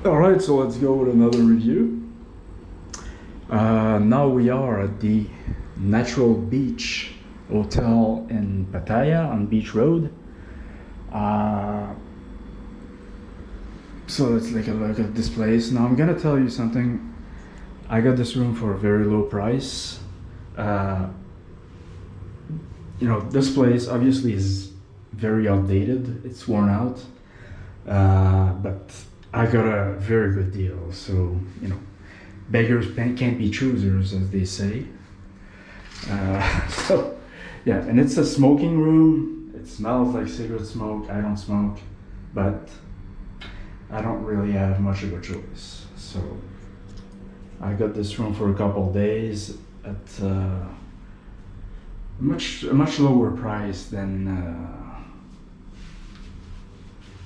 Alright, so let's go with another review. Now we are at the Natural Beach Hotel in Pattaya on Beach Road. So let's take a look at this place. Now I'm gonna tell you something. I got this room for a very low price. This place obviously is very outdated. It's worn out. But I got a very good deal. So, beggars can't be choosers, as they say. So, yeah, and it's a smoking room. It smells like cigarette smoke. I don't smoke, but I don't really have much of a choice. So, I got this room for a couple of days at a much lower price than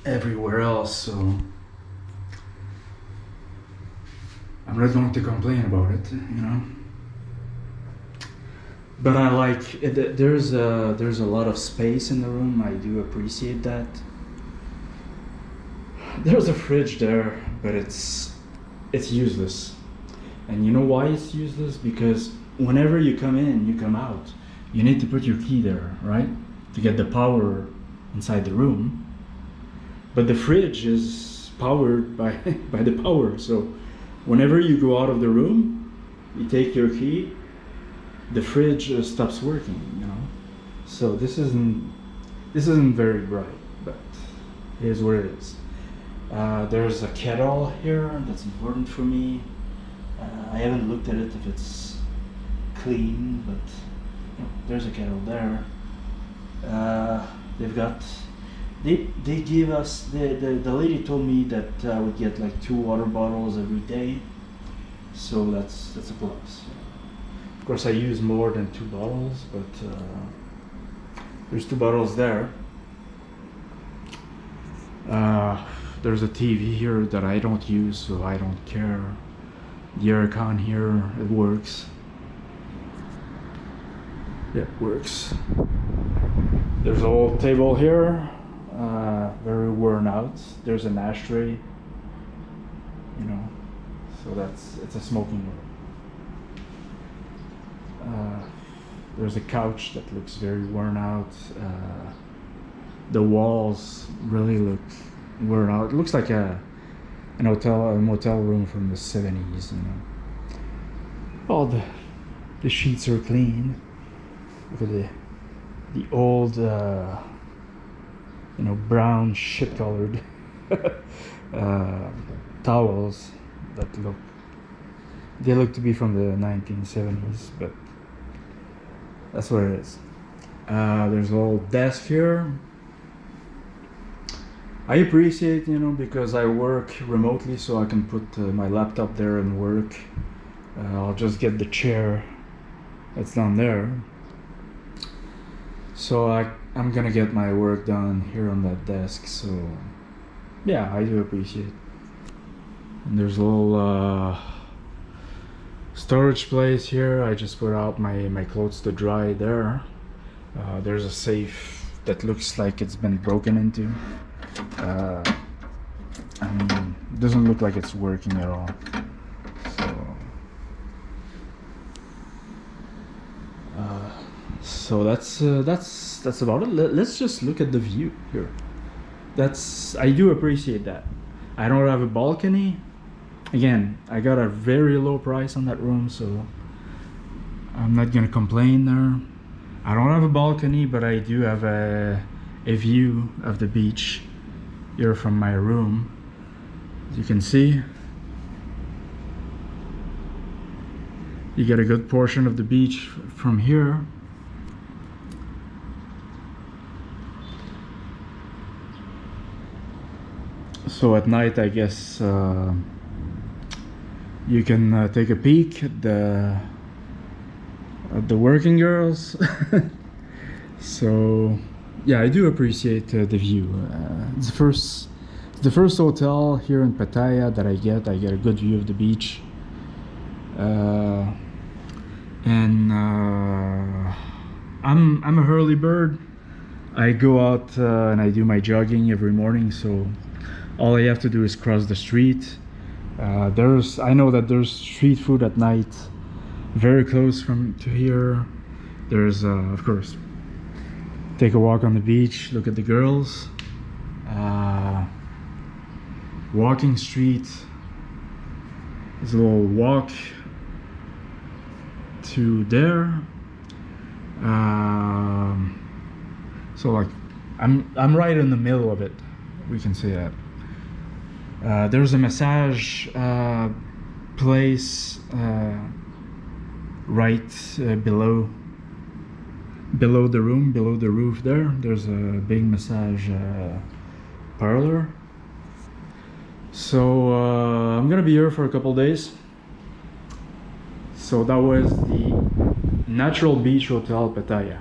everywhere else. So, I'm not going to complain about it, But I like it. There's a lot of space in the room. I do appreciate that. There's a fridge there, but it's useless. And you know why it's useless? Because whenever you come in, you come out. You need to put your key there, right? To get the power inside the room. But the fridge is powered by by the power. So whenever you go out of the room, you take your key, the fridge stops working, So this isn't very bright, but here's where it is. There's a kettle here that's important for me. I haven't looked at it if it's clean, but there's a kettle there. They give us, the lady told me that I would get like 2 water bottles every day, so that's a plus. Of course I use more than 2 bottles, but there's 2 bottles there. There's a TV here that I don't use, so I don't care. The aircon here, it works. Yeah, it works. There's a whole table here, very worn out. There's an ashtray, so it's a smoking room. There's a couch that looks very worn out. The walls really look worn out. It looks like a motel room from the 70s, All the sheets are clean. Look at the old brown shit colored towels that look to be from the 1970s, but that's what it is. There's a little desk here. I appreciate, because I work remotely, so I can put my laptop there and work. I'll just get the chair that's down there. So I'm gonna get my work done here on that desk, so yeah, I do appreciate. And there's a little storage place here. I just put out my clothes to dry there. There's a safe that looks like it's been broken into. It doesn't look like it's working at all. So that's about it. Let's just look at the view here. I do appreciate that. I don't have a balcony. Again, I got a very low price on that room, so I'm not gonna complain there. I don't have a balcony, but I do have a view of the beach here from my room. As you can see, you get a good portion of the beach from here. So at night, I guess you can take a peek at the working girls. So yeah, I do appreciate the view. It's the first hotel here in Pattaya that I get a good view of the beach. I'm a early bird. I go out and I do my jogging every morning, so all I have to do is cross the street I know that there's street food at night very close from to here. There's of course, take a walk on the beach, look at the girls. Walking street. There's a little walk to there. So like I'm right in the middle of it, we can say that. There's a massage place right below the room, below the roof there. There's a big massage parlor. So I'm gonna be here for a couple days. So that was the Natural Beach Hotel Pattaya.